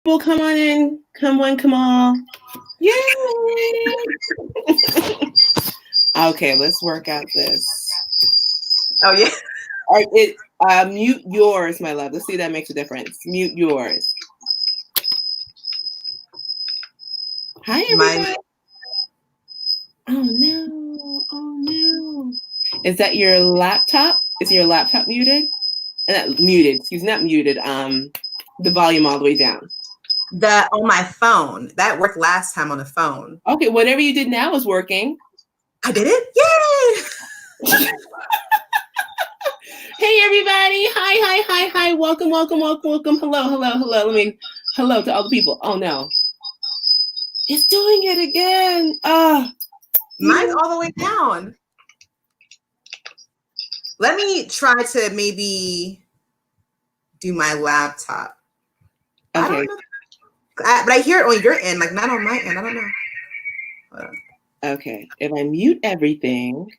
Well, come on in. Come on, come on. Yay! Okay, let's work out this. Oh, yeah. All right, mute yours, my love. Let's see if that makes a difference. Mute yours. Hi, everybody. Oh, no. Oh, no. Is that your laptop? Is your laptop muted? Muted. Excuse me, not muted. The volume all the way down. On my phone. That worked last time on the phone. Okay, whatever you did now is working. I did it? Yay! Hey, everybody. Hi. Welcome. Hello. Hello to all the people. Oh, no. It's doing it again. Mine's all the way down. Let me try to maybe do my laptop. Okay. I don't know. But I hear it on your end, like not on my end. I don't know. Hold on. Okay. If I mute everything.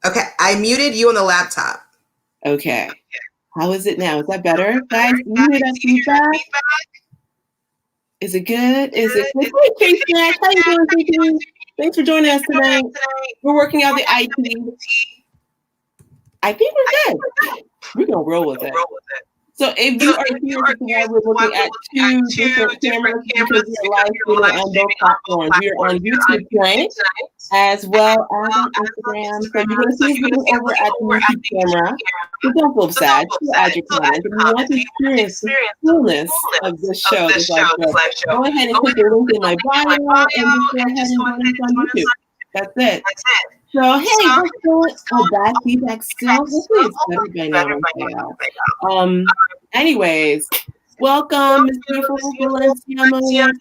Okay. I muted you on the laptop. Okay. How is it now? Is that better? Guys, you hear that feedback? Is it good? Is it good? Hey, K-Snack. How you doing, Thanks for joining us tonight. We're working out the IT. I think we're good. We're going to roll with it. So if you are here, we're looking at two different cameras because we are live streaming on both platforms. We are on YouTube tonight as well as on Instagram. So you're going to see us looking over at the YouTube camera. So don't feel sad. Just add your comment. If you want to experience the fullness of this show, this live show, go ahead and click the link in my bio and just go ahead and join us on YouTube. That's it. So, hey, what's going on? Bad feedback still? Hopefully it's better by now. Anyways, welcome, Ms. Beautiful Valencia Morton.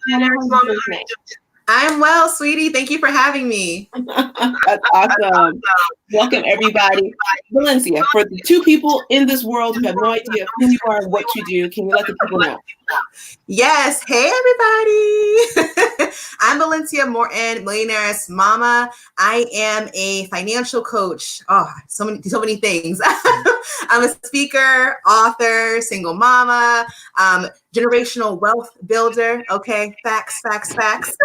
I'm well, sweetie. Thank you for having me. That's awesome. Welcome, everybody. Valencia, for the two people in this world who have no idea who you are and what you do, can you let the people know? Yes. Hey, everybody. I'm Valencia Morton, Millionaires mama. I am a financial coach. Oh, so many things. I'm a speaker, author, single mama, generational wealth builder. Okay. Facts.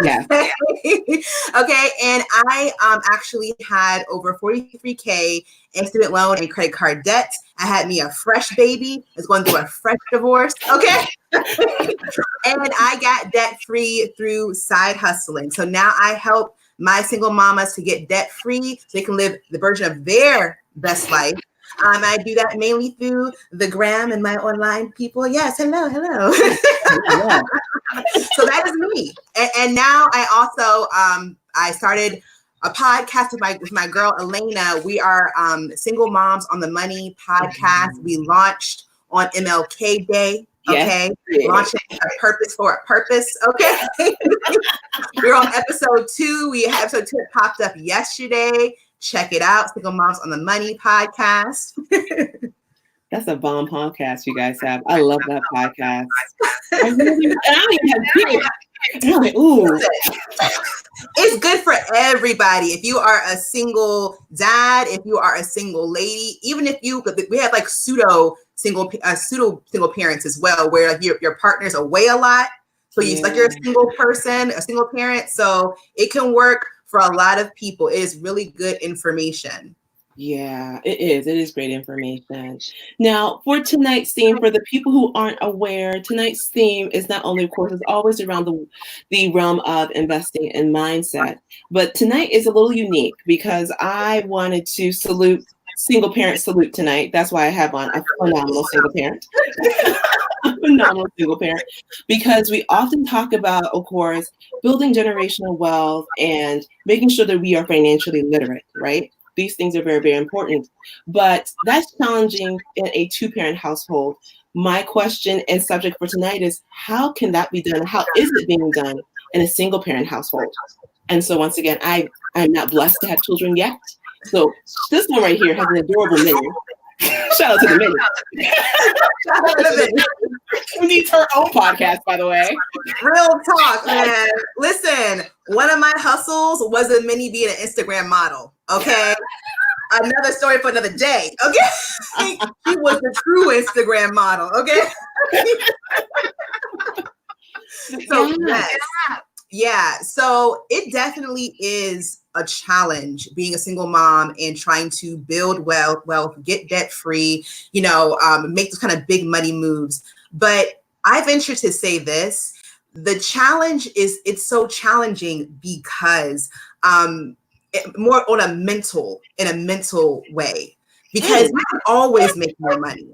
Yeah. Okay. And I actually had over 43K in student loan and credit card debt. I had me a fresh baby. I was going through a fresh divorce. Okay. And I got debt free through side hustling. So now I help my single mamas to get debt free so they can live the version of their best life. I do that mainly through the gram and my online people. Yes, hello. Yeah. So that is me. And now I also I started a podcast with my girl Elena. We are Single Moms on the Money podcast. We launched on MLK Day. Okay, launching a purpose for a purpose. Okay, we're on episode 2. Episode 2 popped up yesterday. Check it out, Single Moms on the Money podcast. That's a bomb podcast you guys have. I love that podcast. I don't even have kids. Ooh. It's good for everybody. If you are a single dad, if you are a single lady, even if we have like pseudo single parents as well, where like your partner's away a lot. So you're a single person, a single parent. So it can work for a lot of people. It is really good information. Yeah, it is. It is great information. Now, for tonight's theme, for the people who aren't aware, tonight's theme is not only, of course, it's always around the realm of investing and mindset, but tonight is a little unique because I wanted to single parent salute tonight. That's why I have on a phenomenal single parent. Phenomenal single parent, because we often talk about, of course, building generational wealth and making sure that we are financially literate, right? These things are very, very important, but that's challenging in a 2-parent household. My question and subject for tonight is, how can that be done? How is it being done in a single parent household? And so once again, I'm not blessed to have children yet. So this one right here has an adorable minion. Shout out to the minion. Who needs her own podcast, by the way. Real talk, man. Listen, one of my hustles was a mini being an Instagram model. Okay. another story for another day. Okay. She was the true Instagram model. Okay. So yes. Yeah. So it definitely is a challenge being a single mom and trying to build wealth, get debt free, make those kind of big money moves. But I venture to say this, the challenge is it's so challenging because more on a mental way, because you can always make more money.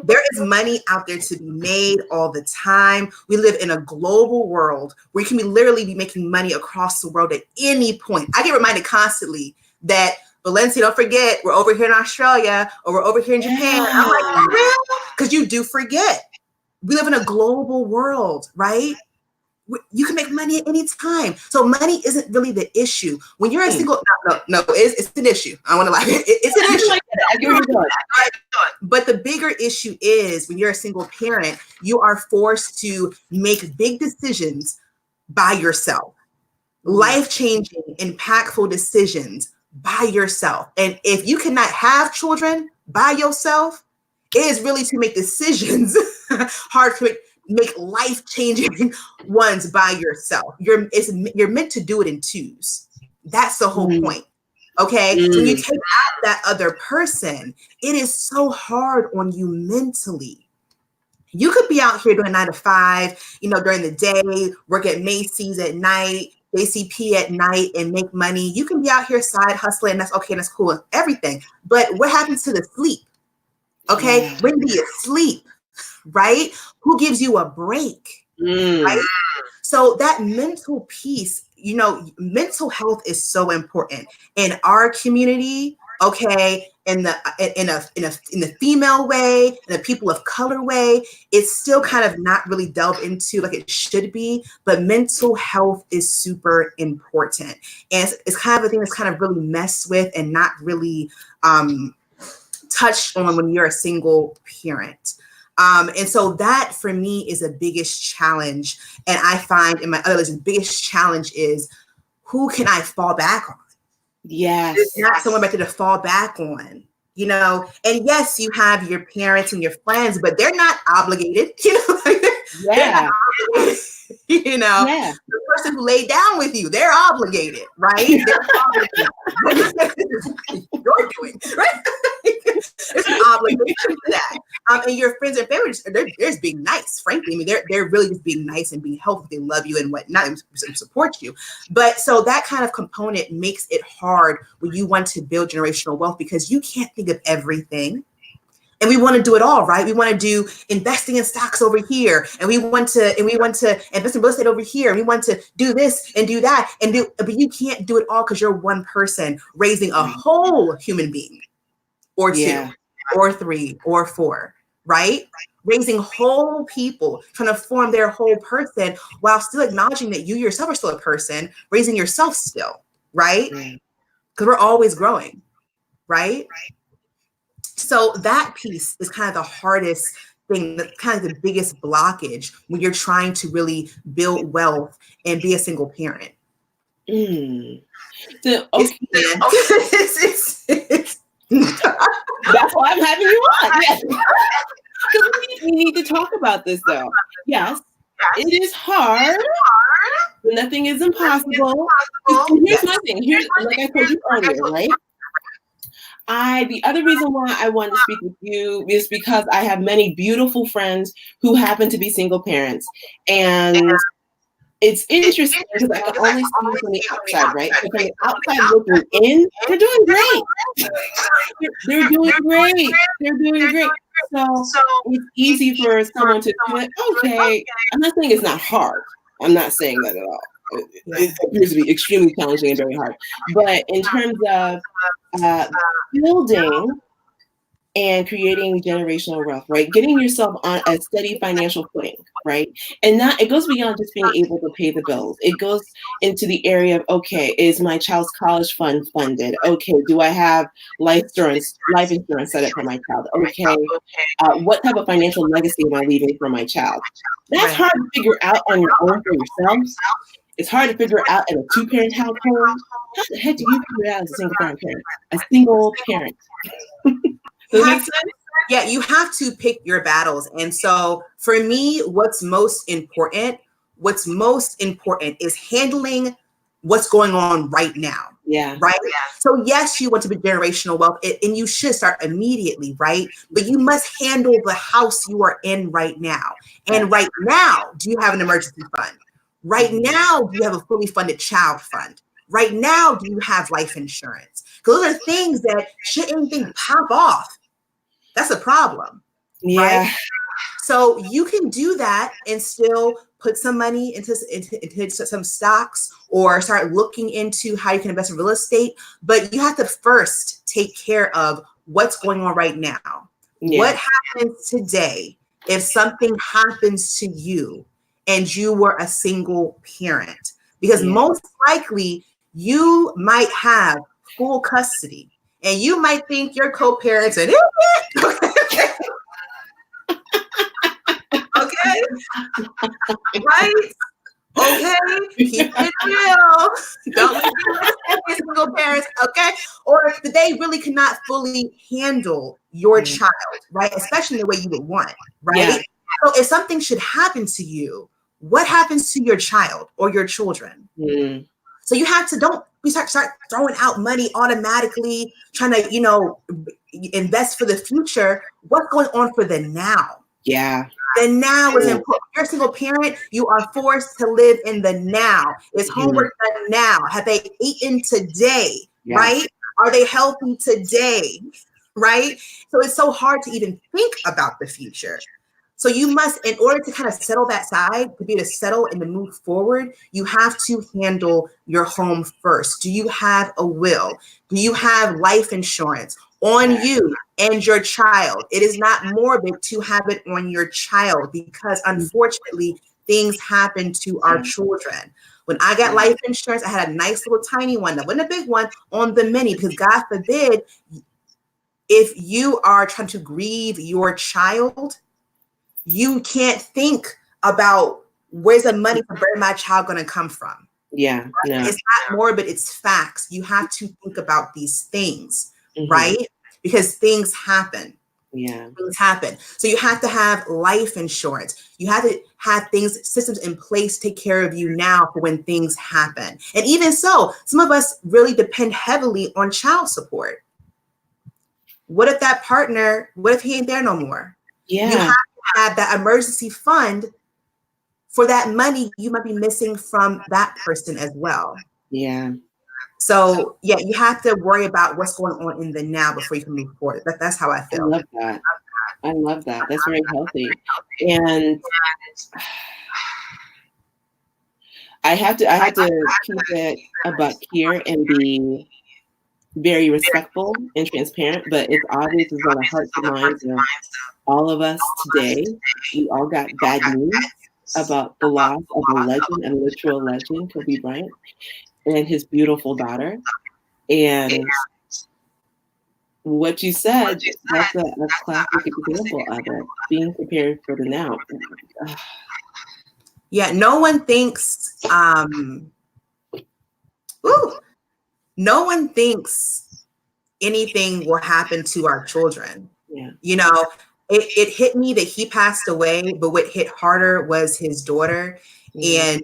There is money out there to be made all the time. We live in a global world where you can literally be making money across the world at any point. I get reminded constantly that, Valencia, don't forget, we're over here in Australia or we're over here in Japan. Yeah. I'm like, really? Because you do forget. We live in a global world, right? You can make money at any time. So money isn't really the issue. When you're a single, no, it's an issue. I want to lie. It's an issue. I get what you're doing. But the bigger issue is when you're a single parent, you are forced to make big decisions by yourself. Life-changing, impactful decisions by yourself. And if you cannot have children by yourself, it is really to make decisions hard to make life-changing ones by yourself. You're meant to do it in twos. That's the whole point. Okay. So when you take out that other person, it is so hard on you mentally. You could be out here doing 9 to 5, during the day, work at Macy's at night, JCP at night, and make money. You can be out here side hustling, and that's okay, and that's cool and everything. But what happens to the sleep? Okay. When do you sleep? Right? Who gives you a break? Right? So that mental piece, mental health is so important in our community. Okay, in the female way, in the people of color way, it's still kind of not really delved into like it should be. But mental health is super important, and it's kind of a thing that's kind of really messed with and not really touched on when you're a single parent. And so that for me is the biggest challenge. And I find in my other lives, the biggest challenge is who can I fall back on? Yes. There's not someone better to fall back on, and yes, you have your parents and your friends, but they're not obligated, Yeah. The person who laid down with you, they're obligated, right? They're obligated. You're doing, right? There's an obligation to that. And your friends and family, they're just being nice, frankly. I mean, they're really just being nice and being helpful. They love you and whatnot and support you. But so that kind of component makes it hard when you want to build generational wealth because you can't think of everything. And we want to do it all, right? We want to do investing in stocks over here, and we want to invest in real estate over here, and we want to do this and do that, but you can't do it all because you're one person raising a whole human being, or two, or 3, or 4, right? Raising whole people, trying to form their whole person while still acknowledging that you yourself are still a person, raising yourself still, right? Because we're always growing, right? So that piece is kind of the hardest thing, kind of the biggest blockage when you're trying to really build wealth and be a single parent. So, okay. That's why I'm having you on. Yes. We need to talk about this, though. Yes, it is hard. But nothing is impossible. Here's my thing. Like I told you earlier, right? The other reason why I wanted to speak with you is because I have many beautiful friends who happen to be single parents. And it's interesting because I can only see from the outside, right? So from the outside looking in, they're doing great. They're doing great. They're doing great. So it's easy for someone to do it. Okay. I'm not saying it's not hard. I'm not saying that at all. It appears to be extremely challenging and very hard. But in terms of building and creating generational wealth, right? Getting yourself on a steady financial footing, right? And it goes beyond just being able to pay the bills. It goes into the area of, okay, is my child's college fund funded? Okay, do I have life insurance set up for my child? Okay, what type of financial legacy am I leaving for my child? That's hard to figure out on your own for yourself. It's hard to figure out in a 2-parent household. How the heck do you figure it out as a single parent? A single parent. Does that make sense? Yeah, you have to pick your battles. And so for me, what's most important is handling what's going on right now. Yeah. Right. So yes, you want to be generational wealth, and you should start immediately, right? But you must handle the house you are in right now. And right now, do you have an emergency fund? Right now, do you have a fully funded child fund? Right now, do you have life insurance? Because those are things that should anything pop off, that's a problem. Yeah. Right? So you can do that and still put some money into some stocks or start looking into how you can invest in real estate. But you have to first take care of what's going on right now. Yeah. What happens today if something happens to you and you were a single parent? Because most likely you might have full custody and you might think your co-parents and okay, right? Okay, keep it real. Don't be single parents, okay? Or they really cannot fully handle your child, right? Especially the way you would want, right? Yeah. So if something should happen to you, what happens to your child or your children? So you have to start throwing out money automatically, trying to, invest for the future. What's going on for the now? Yeah. The now is important. If you're a single parent, you are forced to live in the now. Is homework done now? Have they eaten today? Yeah. Right? Are they healthy today? Right? So it's so hard to even think about the future. So you must, in order to kind of settle that side, to be able to settle and to move forward, you have to handle your home first. Do you have a will? Do you have life insurance on you and your child? It is not morbid to have it on your child because unfortunately things happen to our children. When I got life insurance, I had a nice little tiny one, that wasn't a big one, on the mini, because God forbid, if you are trying to grieve your child, you can't think about where's the money for burying my child going to come from. Yeah. No. It's not morbid, it's facts. You have to think about these things, right? Because things happen. Yeah. Things happen. So you have to have life insurance. You have to have systems in place to take care of you now for when things happen. And even so, some of us really depend heavily on child support. What if that partner, what if he ain't there no more? Yeah. You have to have that emergency fund for that money you might be missing from that person as well. Yeah. So yeah, you have to worry about what's going on in the now before you can move forward. That's how I feel. I love that. I love that. That's very healthy. And I have to keep it a buck here and be very respectful and transparent, but it's obvious it's on the hearts and minds of all of us today. We all got bad news about the loss of a legend, a literal legend, Kobe Bryant, and his beautiful daughter. And what you said, that's a classic example of it, being prepared for the now. Yeah, no one thinks, no one thinks anything will happen to our children. Yeah. It hit me that he passed away, but what hit harder was his daughter. Yeah.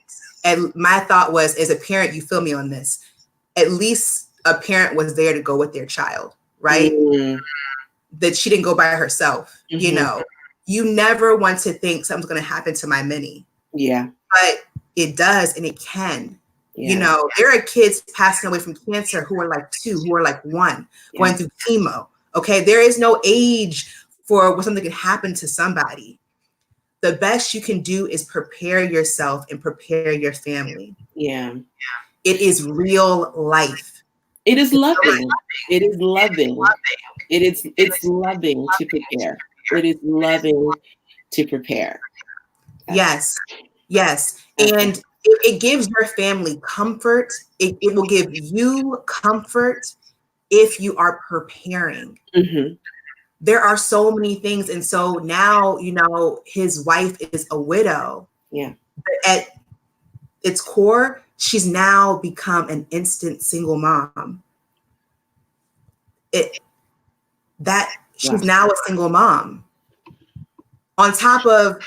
And my thought was, as a parent, you feel me on this, at least a parent was there to go with their child, right? That she didn't go by herself. You never want to think something's going to happen to my mini. Yeah. But it does, and it can. Yeah. There are kids passing away from cancer who are like 2, who are like 1, going through chemo. Okay. There is no age for when something can happen to somebody. The best you can do is prepare yourself and prepare your family. Yeah. It is real life. It is loving. It is loving. It's loving to prepare. It is loving to prepare. Yes. Yes. And it gives your family comfort. It will give you comfort if you are preparing. There are so many things. And so now, his wife is a widow. Yeah. But at its core, she's now become an instant single mom. She's now a single mom. On top of,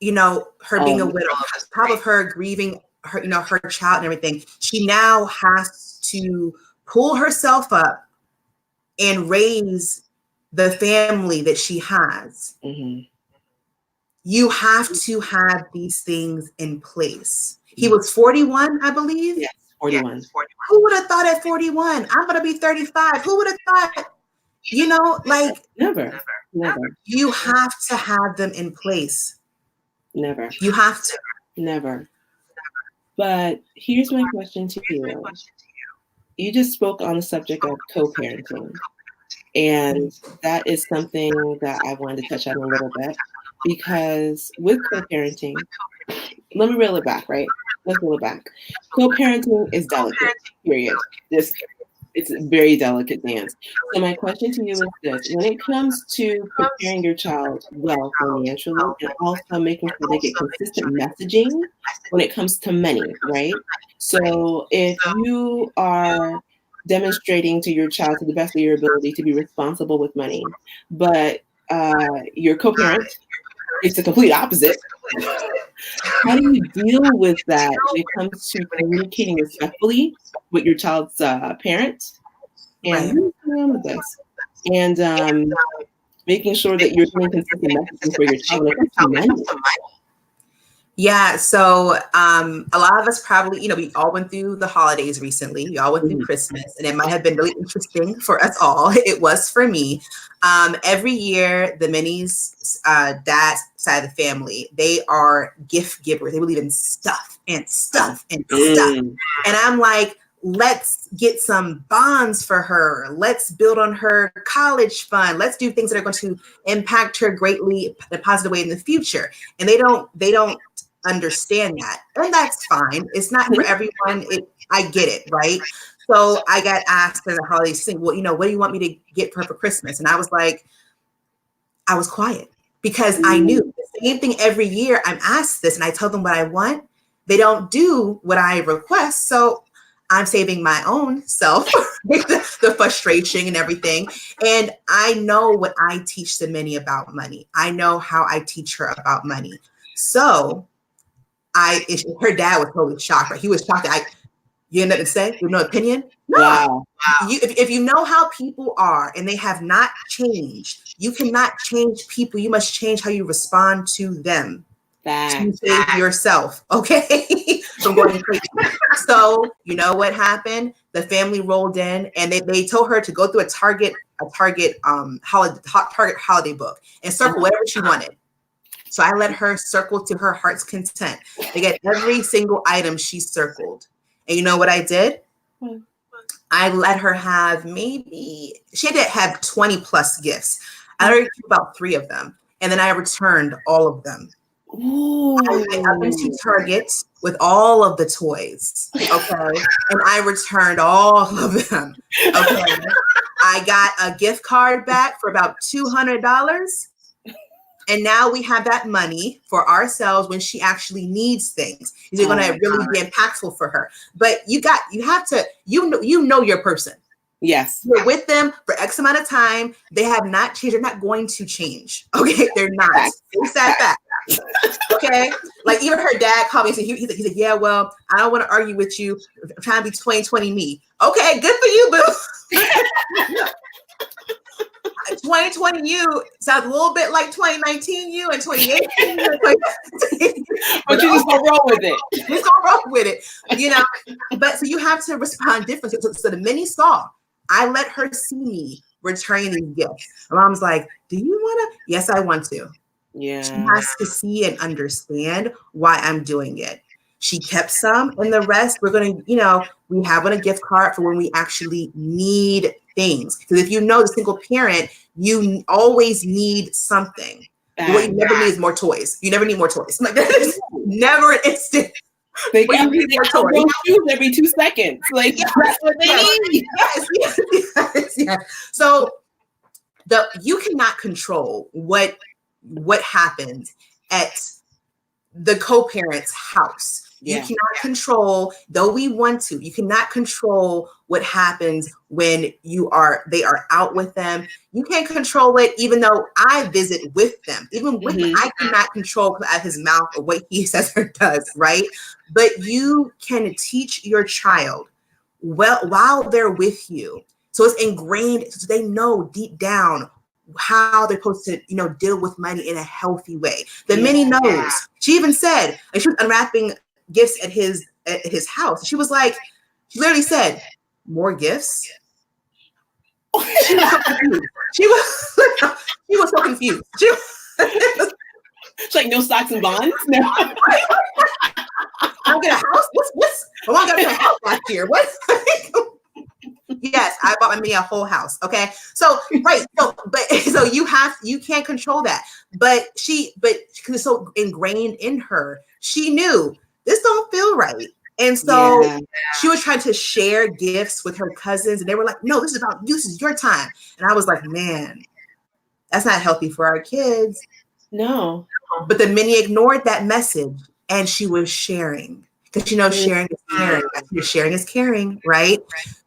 her being a widow, on top of her grieving her, her child and everything, she now has to pull herself up and raise the family that she has. Mm-hmm. You have to have these things in place. He was 41, I believe. Yes, 41. Yes, 41. Who would have thought at 41? I'm going to be 35. Who would have thought? Never. You have to have them in place. Never. You have to. Never. But here's my question to you. You just spoke on the subject of co-parenting. And that is something that I wanted to touch on a little bit, because with co-parenting, let me reel it back, right? Let's reel it back. Co-parenting is delicate, period. It's a very delicate dance. So my question to you is this: when it comes to preparing your child well financially, and also making sure they get consistent messaging when it comes to money, right? So if you are demonstrating to your child to the best of your ability to be responsible with money, but your co-parent is the complete opposite, how do you deal with that when it comes to communicating respectfully with your child's parent and making sure that you're doing consistent messaging for your child when it comes to money? Yeah, so a lot of us probably, we all went through the holidays recently. We all went through Christmas, and it might have been really interesting for us all. It was for me. Every year, the Minnie's dad's side of the family, they are gift givers. They believe in stuff and stuff and stuff. And I'm like, let's get some bonds for her. Let's build on her college fund. Let's do things that are going to impact her greatly in a positive way in the future. And they don't understand that. And that's fine. It's not for everyone. I get it, right? So I got asked in the holiday season, well, what do you want me to get her for Christmas? And I was like, I was quiet, because I knew the same thing every year. I'm asked this and I tell them what I want. They don't do what I request. So I'm saving my own self, the frustration and everything. And I know what I teach the Minnie about money. I know how I teach her about money. So her dad was totally shocked, right? He was shocked that you had nothing to say? You have no opinion? No. Wow. If you know how people are and they have not changed, you cannot change people. You must change how you respond to them. To save yourself, okay? From going crazy. So you know what happened? The family rolled in and they told her to go through a Target holiday book and circle whatever she wanted. So I let her circle to her heart's content. They get every single item she circled. And you know what I did? I let her have she had to have 20 plus gifts. I let her keep about 3 of them. And then I returned all of them. Ooh. I went up into Target with all of the toys, okay? And I returned all of them, okay? I got a gift card back for about $200. And now we have that money for ourselves when she actually needs things. These are going to really be impactful for her. But you have to, you know your person. Yes. You're with them for X amount of time. They have not changed. They're not going to change. Okay. They're not. They sat back. Okay. Like even her dad called me and said, he's like, yeah, well, I don't want to argue with you. I'm trying to be 2020 me. Okay. Good for you, boo. 2020 you sounds a little bit like 2019 you and 2018 you. But you just gonna roll with it. Just gonna roll with it, But so you have to respond differently. So the Minnie saw, I let her see me returning these gifts. My mom's like, do you want to? Yes, I want to. Yeah. She has to see and understand why I'm doing it. She kept some, and the rest we're going to, we have on a gift card for when we actually need things. Because if you know the single parent, you always need something. What you never need is more toys. You never need more toys. Like there's never an instant. They got more shoes every 2 seconds. Like that's what they need. Yes. So you cannot control what happens at the co-parent's house. You cannot control, though we want to, you cannot control what happens when they are out with them. You can't control it, even though I visit with them. Even with them, I cannot control out of his mouth or what he says or does, right? But you can teach your child while they're with you. So it's ingrained, so they know deep down how they're supposed to, deal with money in a healthy way. The Minnie knows. She even said, and she was unwrapping gifts at his house. She was like, she literally said, more gifts. She was so confused. She was so confused. She's like, no stocks and bonds. No. I'll get a house. What's? My mom got me a house last year. What? Yes, I bought me a whole house. Okay, so right, so you can't control that. But because it's so ingrained in her, she knew this don't feel right. And so she was trying to share gifts with her cousins, and they were like, no, this is about you, this is your time. And I was like, man, that's not healthy for our kids. No. But the Minnie ignored that message, and she was sharing. Because sharing is caring. Sharing is caring, right?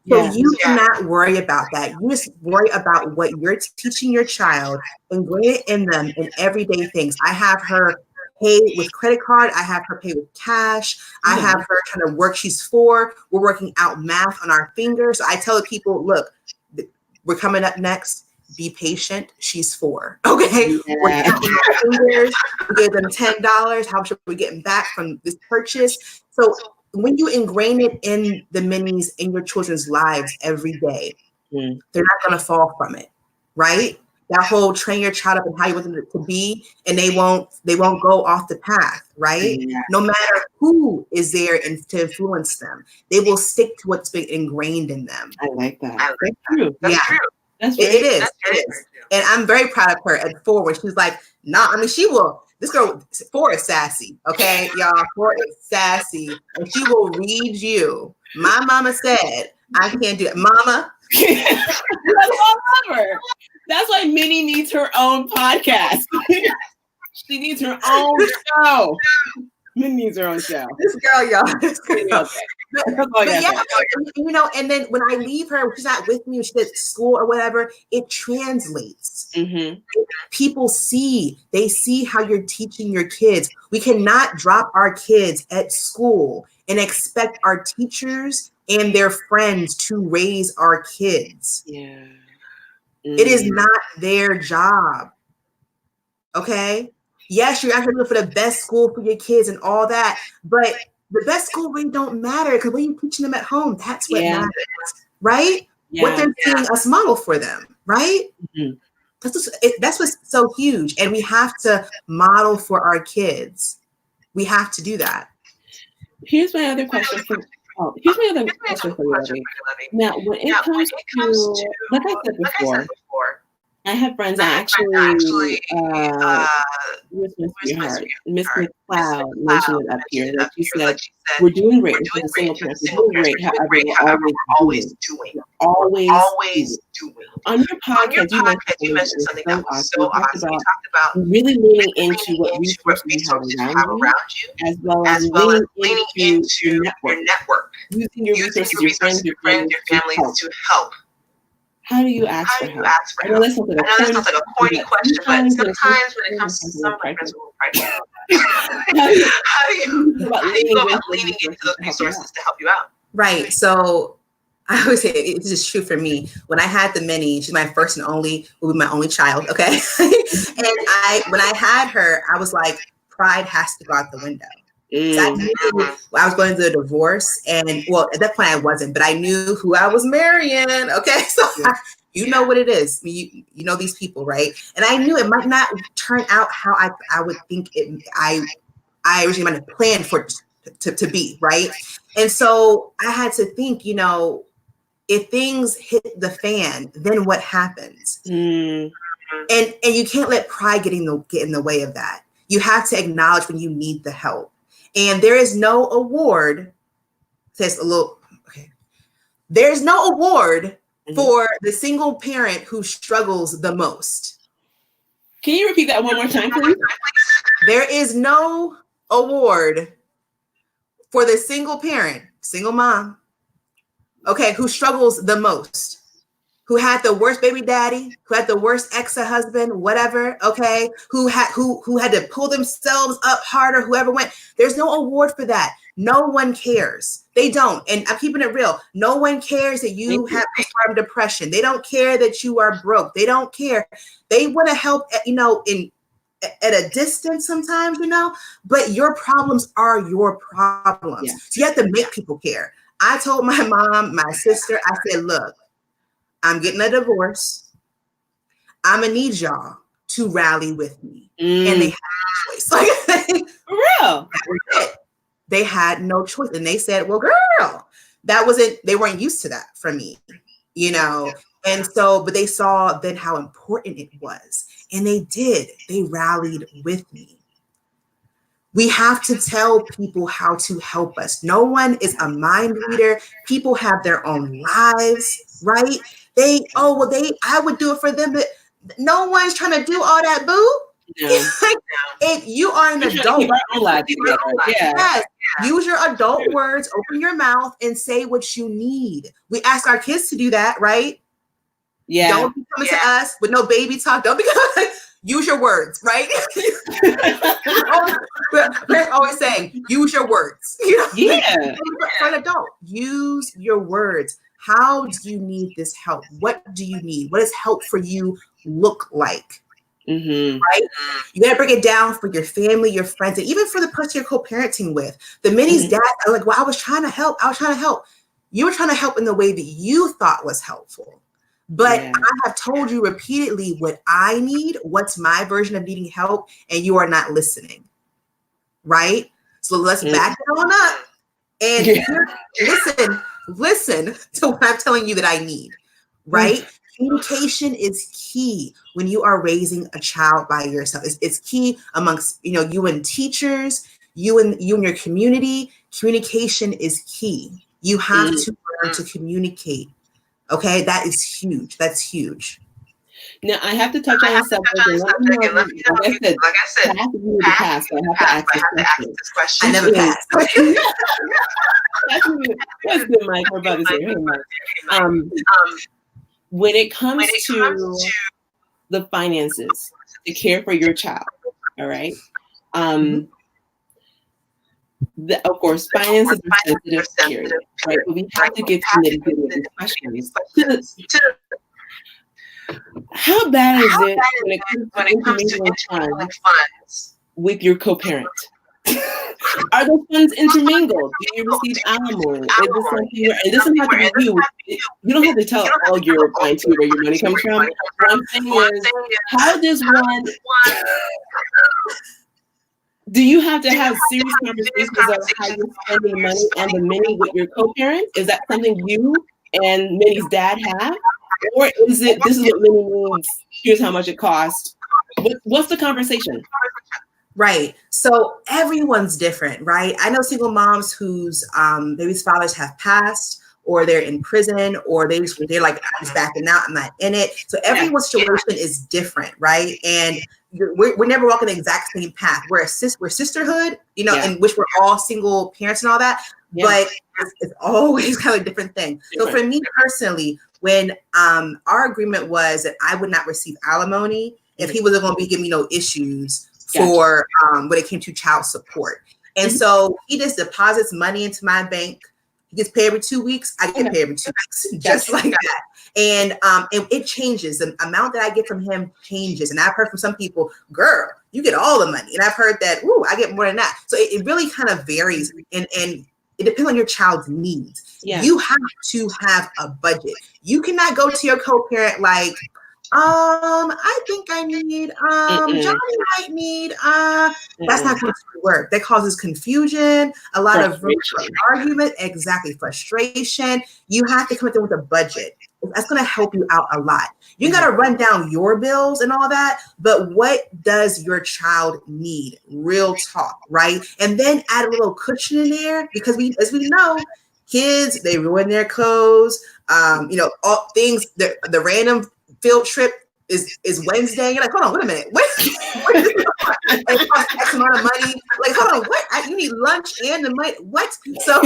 So you cannot worry about that. You just worry about what you're teaching your child, ingrain it in them in everyday things. I have her pay with credit card. I have her pay with cash. I have her trying to work. She's 4. We're working out math on our fingers. So I tell people, look, we're coming up next. Be patient. She's 4. Okay. We're counting our fingers. We gave them $10. How much are we getting back from this purchase? So when you ingrain it in the Minnies in your children's lives every day, they're not going to fall from it, right? That whole train your child up and how you want them to be, and they won't go off the path, right? No matter who is there to influence them, they will stick to what's been ingrained in them. I like that. That's true. That's true. It is. And I'm very proud of her at 4 when she's like, nah, I mean, she will. This girl, 4 is sassy, okay, y'all. 4 is sassy, and she will read you. My mama said, I can't do it. Mama. That's why Minnie needs her own podcast. She needs her own show. Minnie needs her own show. This girl, y'all. But and then when I leave her, she's not with me, she's at school or whatever, it translates. People they see how you're teaching your kids. We cannot drop our kids at school and expect our teachers and their friends to raise our kids. It is not their job. Okay? Yes, you're actually looking for the best school for your kids and all that, but the best school really don't matter because when you're teaching them at home, that's what matters, right? What they're seeing us model for them, right? That's what's so huge. And we have to model for our kids. We have to do that. Here's my other question for you, Levy. Now, when it comes to, like I said before, I have friends that actually Miss McCloud mentioned it up here. Like you said, we're doing great. For the single parents, we're doing great. However, we're always doing. On your podcast, you mentioned something that was so awesome. You talked about really leaning into what resources you have around you, as well as leaning into your network. Using your resources, your friends, your family to help. How do you ask for help? I know that sounds like a corny question, but sometimes when it comes to some of my friends who are how do you go about leaning into those resources to help you out? Right. So I always say it's just true for me. When I had the Minnie, she's my first and only, will be my only child. Okay. And when I had her, I was like, pride has to go out the window. So I knew I was going through a divorce, and at that point I wasn't, but I knew who I was marrying. Okay, so you know what it is. You know these people, right? And I knew it might not turn out how I would think it. I originally might have planned for it to be, right? And so I had to think, if things hit the fan, then what happens? And you can't let pride get in the way of that. You have to acknowledge when you need the help. And there is no award. There's no award for the single parent who struggles the most. Can you repeat that one more time, please? There is no award for the single parent, single mom, okay, who struggles the most, who had the worst baby daddy, who had the worst ex-husband, whatever, okay, who had to pull themselves up harder, whoever went, there's no award for that. No one cares. They don't. And I'm keeping it real. No one cares that you have postpartum depression. They don't care that you are broke. They don't care. They want to help, at a distance sometimes, but your problems are your problems. Yeah. So you have to make people care. I told my mom, my sister, I said, look, I'm getting a divorce. I'm going to need y'all to rally with me. And they had no choice. Like, for real? They had no choice. And they said, well, girl, they weren't used to that from me, And so, but they saw then how important it was. And they did. They rallied with me. We have to tell people how to help us. No one is a mind reader. People have their own lives, right? I would do it for them, but no one's trying to do all that, boo. No. If you are an adult, yes, use your adult words, open your mouth and say what you need. We ask our kids to do that, right? Yeah. Don't be coming to us with no baby talk. Don't be coming. Use your words, right? Parents always saying, use your words. Yeah. For an adult, use your words. How do you need this help? What do you need? What does help for you look like? Mm-hmm. Right? You got to break it down for your family, your friends, and even for the person you're co-parenting with. The Minnie's dad are like, well, I was trying to help. You were trying to help in the way that you thought was helpful. But I have told you repeatedly what I need, what's my version of needing help, and you are not listening. Right? So let's back it on up and listen to what I'm telling you that I need. Right? Communication is key when you are raising a child by yourself. It's key amongst, you and teachers, you and your community. Communication is key. You have to learn to communicate. Okay, that is huge. That's huge. Now I have to touch on a subject. Like I said, I have to do the past, but I have to ask this question. I never passed. That's good, Mike. We're about to say, hey, Mike. When it comes to the finances, to care for your child, all right? Of course, finances are sensitive, period, right? But we have to get committed to these questions. How bad is it when it comes to intermingling funds with your co-parent? Are those funds intermingled? Do you receive alimony? Is this something it doesn't have to be you. You don't have to tell all your clients where your money comes from. What I'm saying is, how does one... Do you have to have serious conversations about how you're spending money on the mini with your co-parent? Is that something you and Minnie's dad have? Or is it, this is what Minnie needs, here's how much it costs? What's the conversation? Right. So everyone's different, right? I know single moms whose baby's fathers have passed, or they're in prison, or they're like, I'm just backing out, I'm not in it. So everyone's situation is different, right? And we're never walking the exact same path. We're sisterhood, in which we're all single parents and all that, but it's always kind of a different thing. So for me personally, when our agreement was that I would not receive alimony if he wasn't going to be giving me no issues for when it came to child support. And so he just deposits money into my bank. He gets paid every 2 weeks. I get paid every 2 weeks, just like that. And it changes. The amount that I get from him changes. And I've heard from some people, girl, you get all the money. And I've heard that, I get more than that. So it really kind of varies. And it depends on your child's needs. Yeah. You have to have a budget. You cannot go to your co-parent like, I think I need, Johnny might need, that's not going to work. That causes confusion, a lot of argument, frustration. You have to come up with a budget. That's going to help you out a lot. You got to run down your bills and all that, but what does your child need? Real talk, right? And then add a little cushion in there, because as we know, kids, they ruin their clothes, all things, the random field trip is Wednesday. You're like, hold on, wait a minute. It costs X amount of money. Like, hold on, what? You need lunch and the money. What? So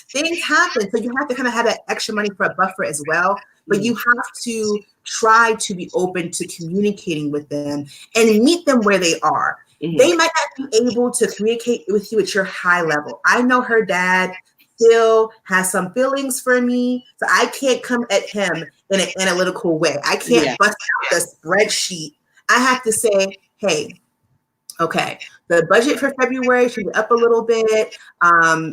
things happen. So you have to kind of have that extra money for a buffer as well. But you have to try to be open to communicating with them and meet them where they are. They might not be able to communicate with you at your high level. I know her dad still has some feelings for me, so I can't come at him in an analytical way. I can't bust out the spreadsheet. I have to say, hey, okay, the budget for February should be up a little bit.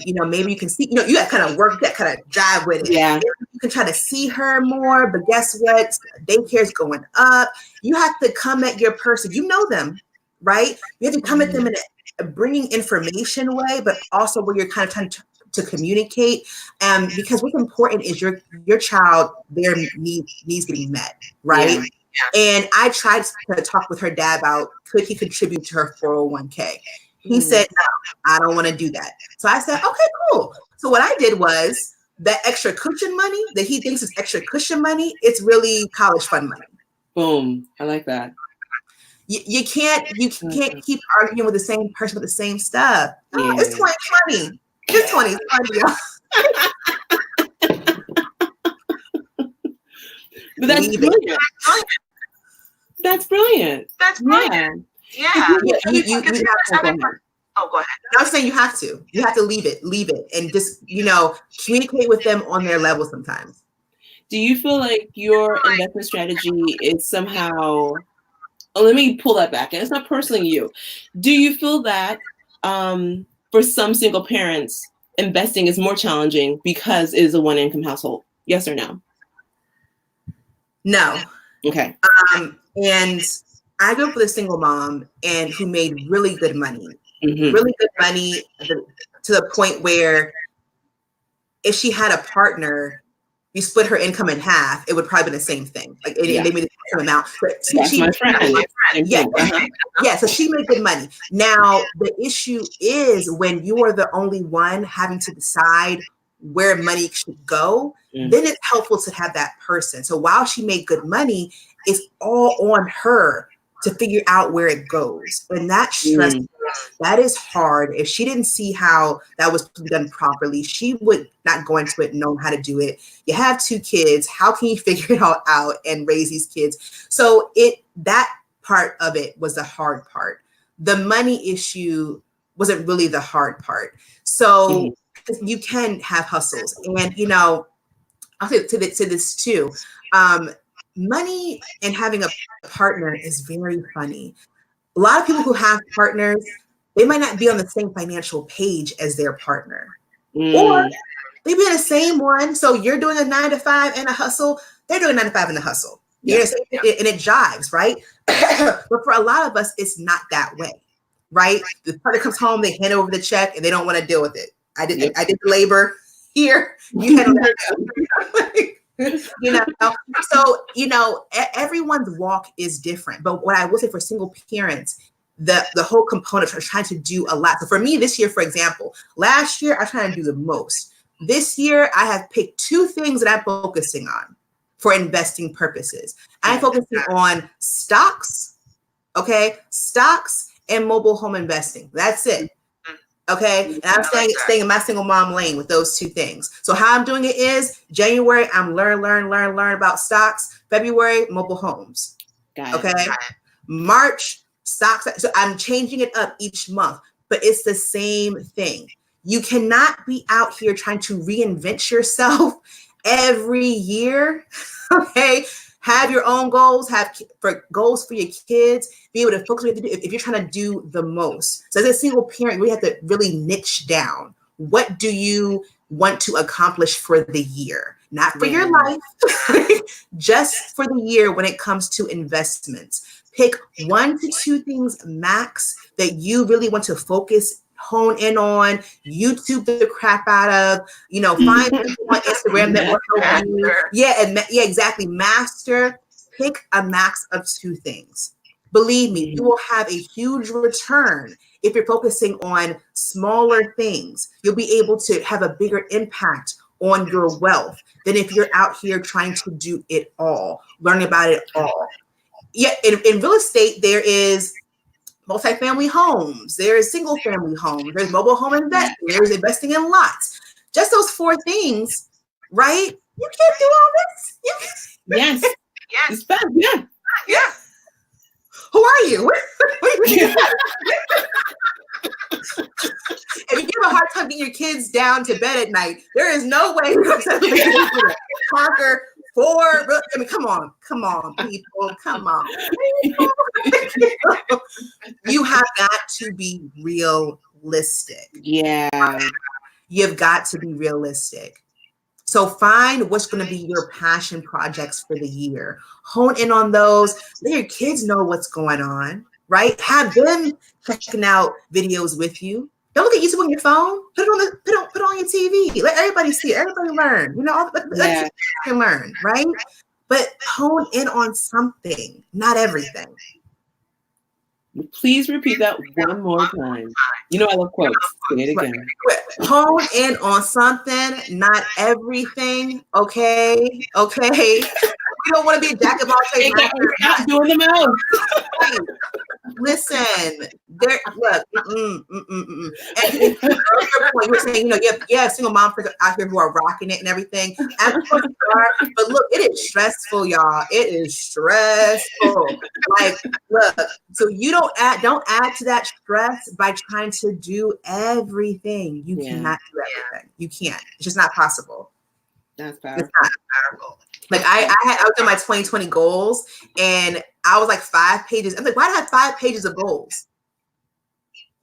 Maybe you can see, you got kind of work, that kind of jive with it. Yeah. You can try to see her more, but guess what? Daycare is going up. You have to come at your person. You know them, right? You have to come at them in a bringing information way, but also where you're kind of trying to communicate. Because what's important is your child, their needs getting met, right? Yeah. And I tried to talk with her dad about, could he contribute to her 401k? He said, no, I don't want to do that. So I said, okay, cool. So what I did was that extra cushion money that he thinks is extra cushion money, it's really college fund money. Boom. I like that. You can't keep arguing with the same person with the same stuff. No, it's 2020. It's 2020. But that's brilliant. That's brilliant. That's brilliant. Yeah. You have to. Oh, go ahead. I was saying you have to. You have to leave it, and just communicate with them on their level sometimes. Do you feel like your investment strategy is somehow? Oh, let me pull that back, and it's not personally you. Do you feel that for some single parents, investing is more challenging because it is a one-income household? Yes or no? No. Okay. And I grew up with a single mom and who made really good money, really good money to the point where if she had a partner, you split her income in half, it would probably be the same thing. Like they made the same amount. But that's my friend. Yeah. So she made good money. Now the issue is when you are the only one having to decide where money should go, then it's helpful to have that person. So while she made good money, it's all on her to figure out where it goes. And that's stressful. That is hard. If she didn't see how that was done properly, she would not go into it knowing how to do it. You have 2 kids. How can you figure it all out and raise these kids? So that part of it was the hard part. The money issue wasn't really the hard part. So you can have hustles. And, I'll say to this too. Money and having a partner is very funny. A lot of people who have partners, they might not be on the same financial page as their partner. Or they be in the same one. So you're doing a 9-to-5 and a hustle. They're doing 9-to-5 and a hustle. Yeah. And it jives, right? But for a lot of us, it's not that way, right? The partner comes home, they hand over the check, and they don't want to deal with it. I did the labor here. You handle that. So, everyone's walk is different. But what I will say for single parents, the whole component of trying to do a lot. So for me this year, for example, last year I tried to do the most. This year I have picked 2 things that I'm focusing on for investing purposes. I'm focusing on stocks, and mobile home investing. That's it. Okay. And I'm staying in my single mom lane with those 2 things. So how I'm doing it is January, I'm learn about stocks. February, mobile homes. Okay. March, stocks. So I'm changing it up each month, but it's the same thing. You cannot be out here trying to reinvent yourself every year. Okay. Have your own goals, have goals for your kids, be able to focus on what you have to do if you're trying to do the most. So as a single parent, we have to really niche down. What do you want to accomplish for the year? Not for your life, just for the year when it comes to investments. Pick 1 to 2 things max that you really want to hone in on, YouTube the crap out of, find people on Instagram that will help you. Yeah, exactly. Master, pick a max of 2 things. Believe me, you will have a huge return if you're focusing on smaller things. You'll be able to have a bigger impact on your wealth than if you're out here trying to do it all, learning about it all. yeah, in real estate, there is multifamily homes, there's single family homes, there's mobile home investing, there's investing in lots. Just those 4 things, right? You can't do all this. Yes. Yes. It's fun. Yeah. Yeah. Who are you? If you give a hard time getting your kids down to bed at night, there is no way you're going to conquer 4. I mean, come on, people, come on. You have got to be realistic. Yeah. You've got to be realistic. So find what's going to be your passion projects for the year. Hone in on those. Let your kids know what's going on, right? Have them checking out videos with you. Don't look at YouTube on your phone. Put it on your TV. Let everybody see it. Everybody learn. You know, let you learn, right? But hone in on something, not everything. Please repeat that one more time. You know I love quotes. Say it again. Hone in on something, not everything. Okay. You don't want to be a jack of all trades. Stop doing the most. Listen, there. Look. And your point, you're saying, you know, you have single moms out here who are rocking it and everything. And but look, it is stressful, y'all. It is stressful. Like, look. So you don't add to that stress by trying to do everything. You cannot do everything. You can't. It's just not possible. That's powerful. It's not powerful. Like I was doing my 2020 goals, and I was like 5 pages. I'm like, why do I have 5 pages of goals?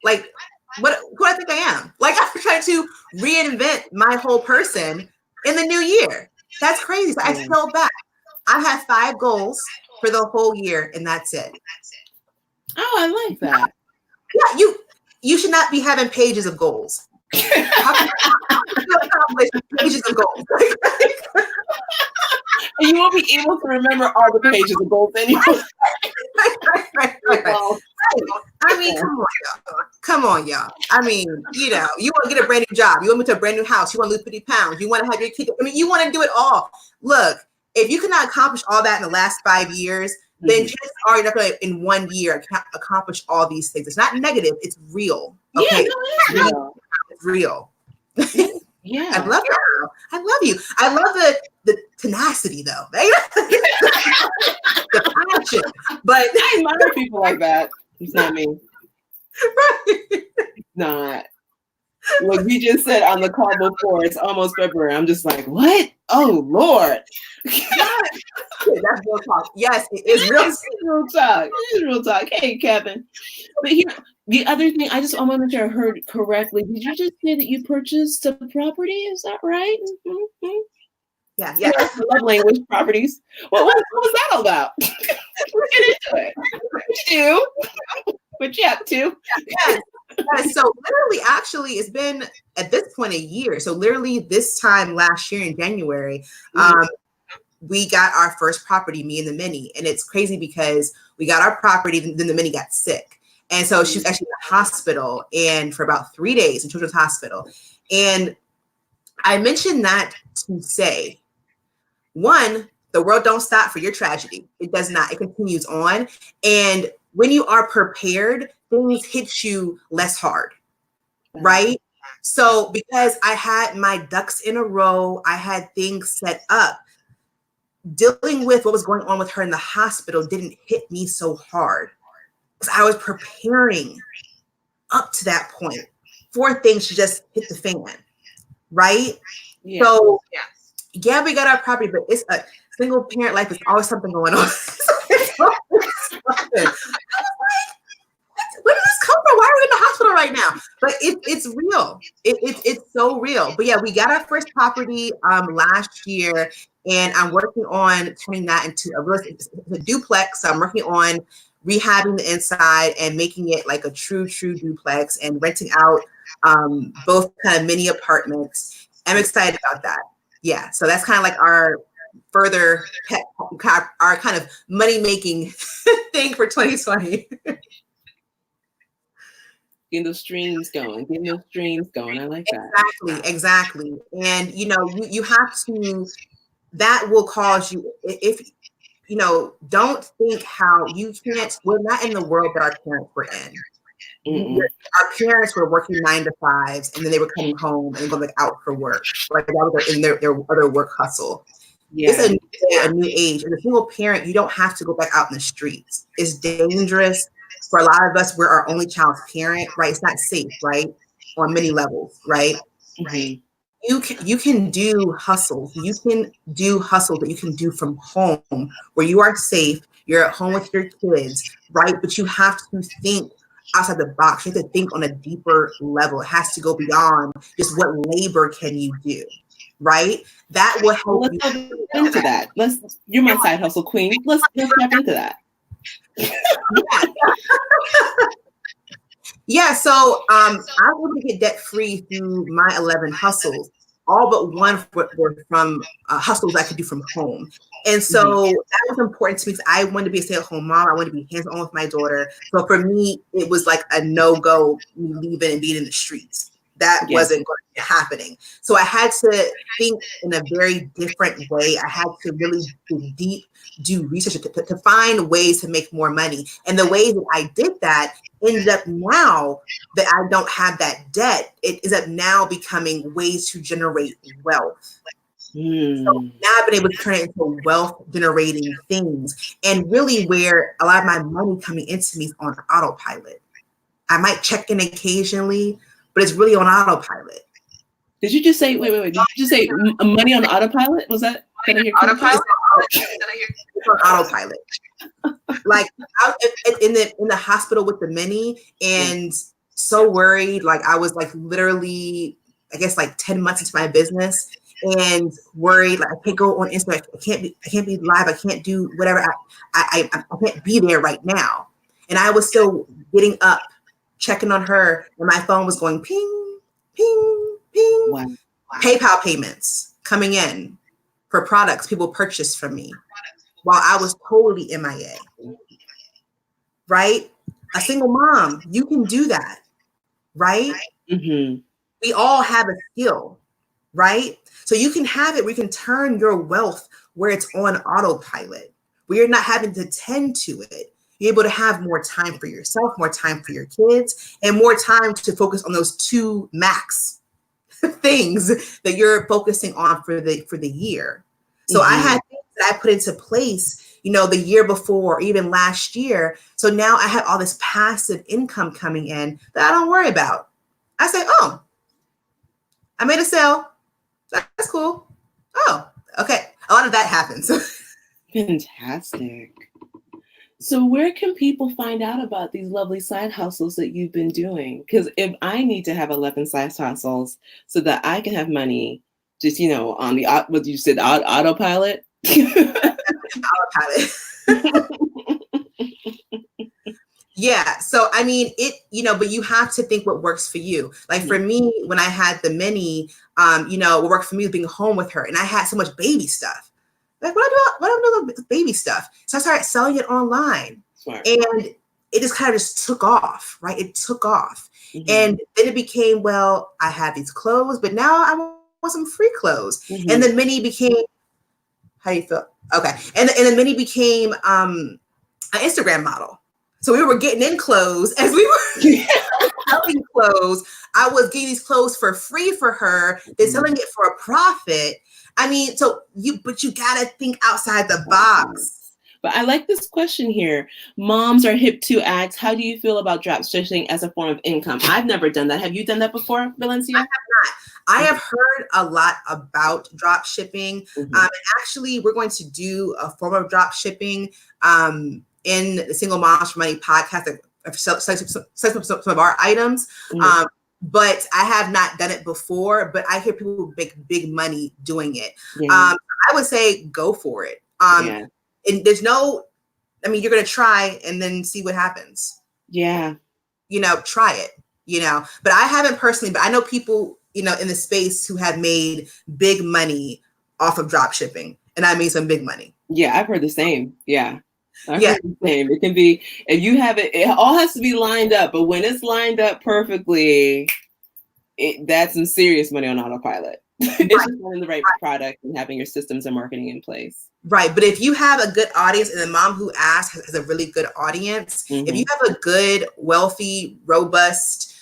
Like, who do I think I am? Like, I'm trying to reinvent my whole person in the new year. That's crazy. So I scaled back. I have 5 goals for the whole year, and that's it. Oh, I like that. Yeah, you should not be having pages of goals. How can you accomplish pages of goals? And you won't be able to remember all the pages of goals anymore. Right. I mean, come on, y'all. I mean, you know, you want to get a brand new job. You want to move to a brand new house. You want to lose 50 pounds. You want to have your kids. I mean, you want to do it all. Look, if you cannot accomplish all that in the last 5 years, then chances are you're not going to, in 1 year, accomplish all these things. It's not negative. It's real. Okay? Yeah, no, it's real. Yeah. I love you. I love the tenacity, though. The passion. But I admire people like that. It's not me. Right. It's not. Like we just said on the call before, it's almost February. I'm just like, what? Oh, Lord. Yes. That's real talk. Yes, it is real. It's real talk. It is real talk. Hey, Kevin. But here, the other thing, I want to make sure I heard correctly. Did you just say that you purchased a property? Is that right? Mm-hmm. Yeah. Love language properties. Well, what was that all about? Get into it. What you do? What you up to? Yes. So literally, actually, it's been at this point a year. So literally this time last year in January, we got our first property, me and the Mini. And it's crazy because we got our property, then the Mini got sick. And so she was actually in the hospital and for about 3 days in Children's Hospital. And I mentioned that to say, one, the world don't stop for your tragedy. It does not. It continues on. And when you are prepared, things hit you less hard, right? So because I had my ducks in a row, I had things set up, dealing with what was going on with her in the hospital didn't hit me so hard because I was preparing up to that point for things to just hit the fan, right? Yeah. So yeah, we got our property, but it's a single parent life. There's always something going on. Where did this come from? Why are we in the hospital right now? But it's real. It's so real. But yeah, we got our first property last year, and I'm working on turning that into a duplex. So I'm working on rehabbing the inside and making it like a true duplex and renting out both kind of mini apartments. I'm excited about that. Yeah, so that's kind of like our further our kind of money making thing for 2020. Getting those streams going. I like that. Exactly. And you know, you have to. That will cause you if don't think how you can't, we're not in the world that our parents were in. Our parents were working 9 to 5s, and then they were coming home and going out for work. Like that was in their other work hustle. Yeah. It's a new age. As a single parent, you don't have to go back out in the streets. It's dangerous. For a lot of us, we're our only child's parent, right? It's not safe, right? On many levels, right? Right. You can do hustles. You can do hustles that you can do from home where you are safe. You're at home with your kids, right? But you have to think outside the box. You have to think on a deeper level. It has to go beyond just what labor can you do, right? That will help you into that. You're my side hustle queen. Let's tap into that. Yeah, so I was able to get debt free through my 11 hustles. All but one were from hustles I could do from home. And so that was important to me because I wanted to be a stay-at-home mom. I wanted to be hands-on with my daughter. So for me, it was like a no-go, me leaving and being in the streets. That wasn't going to be happening. So I had to think in a very different way. I had to really do research to find ways to make more money. And the way that I did that ended up now that I don't have that debt, it is up now becoming ways to generate wealth. So now I've been able to turn it into wealth generating things. And really where a lot of my money coming into me is on autopilot. I might check in occasionally, but it's really on autopilot. Did you just say, wait, did you just say money on autopilot? Was that? Autopilot? It's on autopilot. Like in the hospital with the mini and so worried. Like I was like literally, I guess like 10 months into my business and worried. Like I can't go on Instagram. I can't be live. I can't do whatever. I can't be there right now. And I was still getting up, checking on her, and my phone was going ping, ping, ping. Wow. PayPal payments coming in for products people purchased from me while I was totally MIA. Right? A single mom, you can do that. Right? We all have a skill. Right? So you can have it. We can turn your wealth where it's on autopilot, where you're not having to tend to it. You're able to have more time for yourself, more time for your kids, and more time to focus on those 2 max things that you're focusing on for the year. So I had things that I put into place, the year before, or even last year. So now I have all this passive income coming in that I don't worry about. I say, oh, I made a sale. That's cool. Oh, okay. A lot of that happens. Fantastic. So where can people find out about these lovely side hustles that you've been doing? Because if I need to have 11 side hustles so that I can have money, just, on the, what you said, autopilot? Autopilot. Yeah. So, I mean, but you have to think what works for you. Like for me, when I had the mini, what worked for me was being home with her. And I had so much baby stuff. Like, what do I do with baby stuff? So I started selling it online. Smart. And it just kind of just took off, right? It took off. And then it became, well, I have these clothes, but now I want some free clothes. And then mini became, how do you feel? Okay. And then mini became an Instagram model. So we were getting in clothes as we were selling clothes. I was getting these clothes for free for her. They're selling it for a profit. I mean, but you gotta think outside the box. But I like this question here. Moms are hip to ask, how do you feel about dropshipping as a form of income? I've never done that. Have you done that before, Valencia? I have not. I have heard a lot about dropshipping. And actually, we're going to do a form of dropshipping in the Single Moms for Money podcast, some of our items. But I have not done it before, but I hear people make big money doing it. I would say go for it. And there's you're going to try and then see what happens. Yeah. Try it, but I haven't personally, but I know people, in the space who have made big money off of drop shipping. And I mean some big money. Yeah, I've heard the same. Yeah. Heard the same. It can be, if you have it all has to be lined up, but when it's lined up perfectly, that's some serious money on autopilot. It's just finding the right product and having your systems and marketing in place. Right. But if you have a good audience, and the mom who asked has a really good audience, if you have a good, wealthy, robust,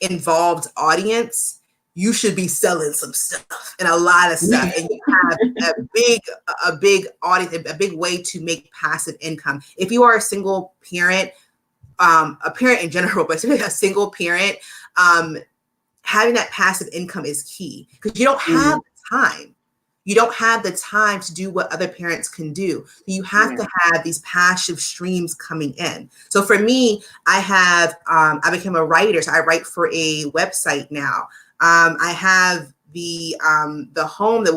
involved audience, you should be selling some stuff and a lot of stuff. And you have a big audience, a big way to make passive income. If you are a single parent, a parent in general, but especially a single parent, having that passive income is key, because you don't have the time. You don't have the time to do what other parents can do. You have to have these passive streams coming in. So for me, I became a writer. So I write for a website now. I have the home that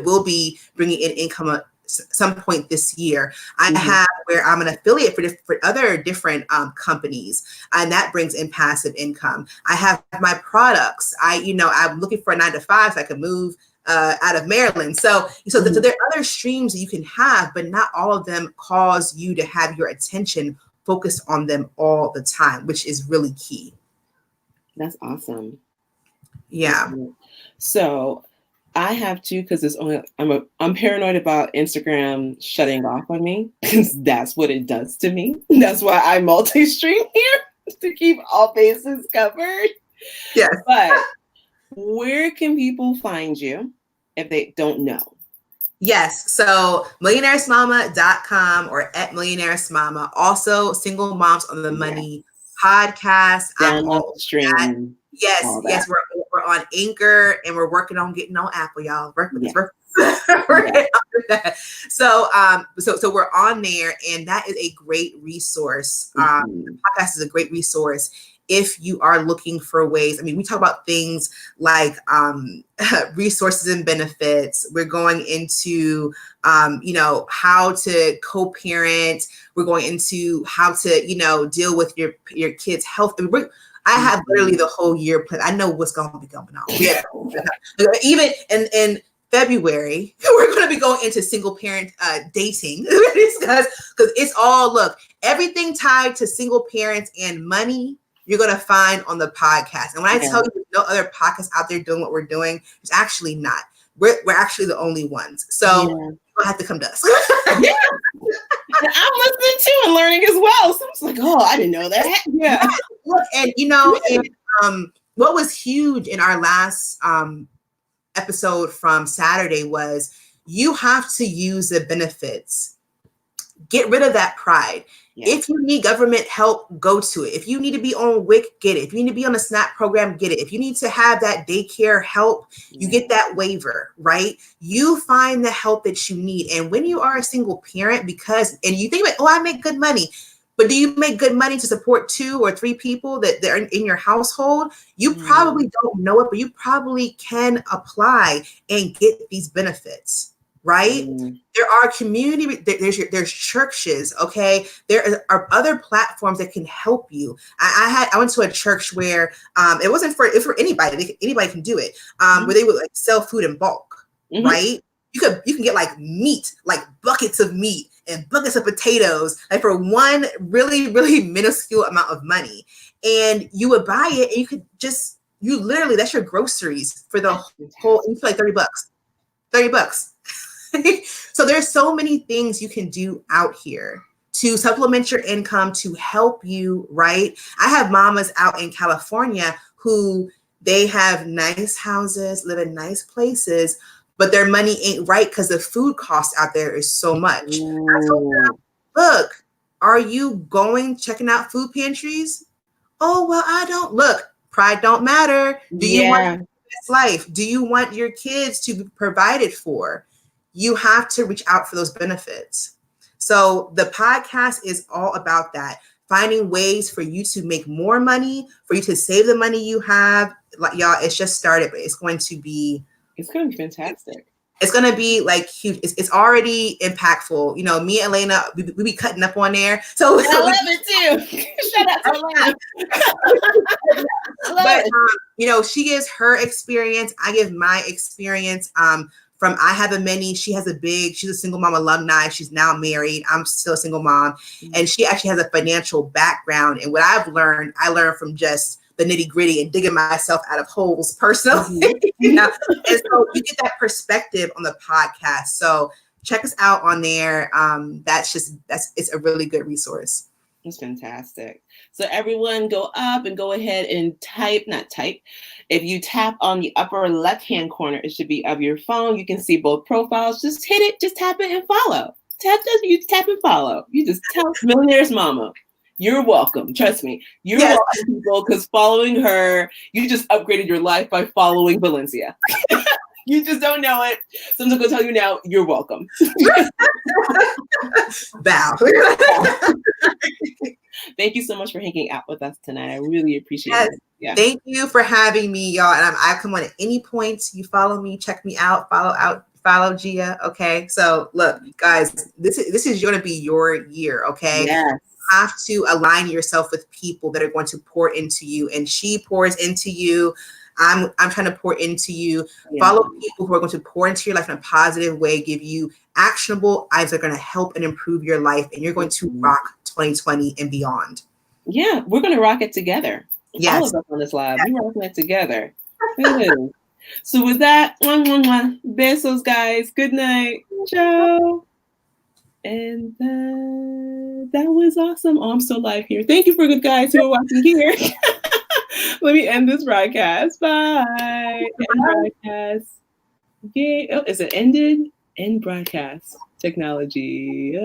will be bringing in income at some point this year. I have where I'm an affiliate for other different companies, and that brings in passive income. I have my products. I'm looking for a 9-to-5 so I can move out of Maryland. So there are other streams that you can have, but not all of them cause you to have your attention focused on them all the time, which is really key. That's awesome. Yeah. So I have to, because I'm paranoid about Instagram shutting off on me, because that's what it does to me. That's why I multi-stream here, to keep all bases covered. Yes. But where can people find you if they don't know? Yes. So millionairesmama.com or @millionairesmama. Also, Single Moms on the Money podcast. Download the stream. Yes. We're on Anchor, and we're working on getting on Apple, y'all. Working on that. So we're on there, and that is a great resource. The podcast is a great resource if you are looking for ways. I mean, we talk about things like resources and benefits. We're going into, how to co-parent. We're going into how to, deal with your kids' health. I have literally the whole year planned. I know what's going to be going on. Even in February, we're going to be going into single parent dating because it's all, everything tied to single parents and money, you're going to find on the podcast. And when I tell you there's no other podcasts out there doing what we're doing, it's actually not. We're actually the only ones. So you don't have to come to us. I'm listening too and learning as well. So it's like, oh, I didn't know that. Yeah. Look, and what was huge in our last episode from Saturday was you have to use the benefits. Get rid of that pride. Yeah. If you need government help, go to it. If you need to be on WIC, get it. If you need to be on a SNAP program, get it. If you need to have that daycare help, you get that waiver, right? You find the help that you need. And when you are a single parent, and you think, I make good money. But do you make good money to support 2 or 3 people that are in your household? You probably don't know it, but you probably can apply and get these benefits, right? There are there's churches, okay? There are other platforms that can help you. I went to a church where it wasn't for anybody. Anybody can do it. Where they would sell food in bulk, right? You can get meat, buckets of meat and buckets of potatoes, for one really, really minuscule amount of money. And you would buy it, and you could literally, that's your groceries for the whole, and you pay $30. So there's so many things you can do out here to supplement your income, to help you, right? I have mamas out in California who they have nice houses, live in nice places, but their money ain't right because the food cost out there is so much. I told them, look, are you checking out food pantries? Oh, well, I don't. Look, pride don't matter. Do you want this life? Do you want your kids to be provided for? You have to reach out for those benefits. So the podcast is all about that. Finding ways for you to make more money, for you to save the money you have. Y'all, it's just started, but it's going to be fantastic. It's going to be huge. It's already impactful. Me and Elena, we be cutting up on there. So I love it too. Shout out to Elena. But she gives her experience. I give my experience. From I Have a Mini, she's a single mom alumni. She's now married. I'm still a single mom. And she actually has a financial background. And what I learned from just the nitty gritty and digging myself out of holes personally. You know? And so you get that perspective on the podcast. So check us out on there. It's a really good resource. It's fantastic. So everyone go up and go ahead and if you tap on the upper left-hand corner, it should be of your phone. You can see both profiles. Just hit it, just tap it and follow. You tap and follow. You just tell Millionaires Mama. You're welcome. Trust me. You're welcome, people, because following her, you just upgraded your life by following Valencia. You just don't know it. So I'm just going to tell you now, you're welcome. Bow. Thank you so much for hanging out with us tonight. I really appreciate it. Yeah. Thank you for having me, y'all. And I come on at any point. You follow me, check me out, follow Gia. Okay. So look, guys, this is going to be your year. Okay. Yes. You have to align yourself with people that are going to pour into you, and she pours into you. I'm trying to pour into you. Yeah. Follow people who are going to pour into your life in a positive way, give you actionable items that are going to help and improve your life, and you're going to rock 2020 and beyond. Yeah, we're going to rock it together. Yes. All of us on this live, we're rocking it together. So with that, besos, guys. Good night. Ciao. And that was awesome. Oh, I'm still live here. Thank you for the guys who are watching here. Let me end this broadcast. Bye. End broadcast. Yay. Oh, is it ended? End broadcast. Technology.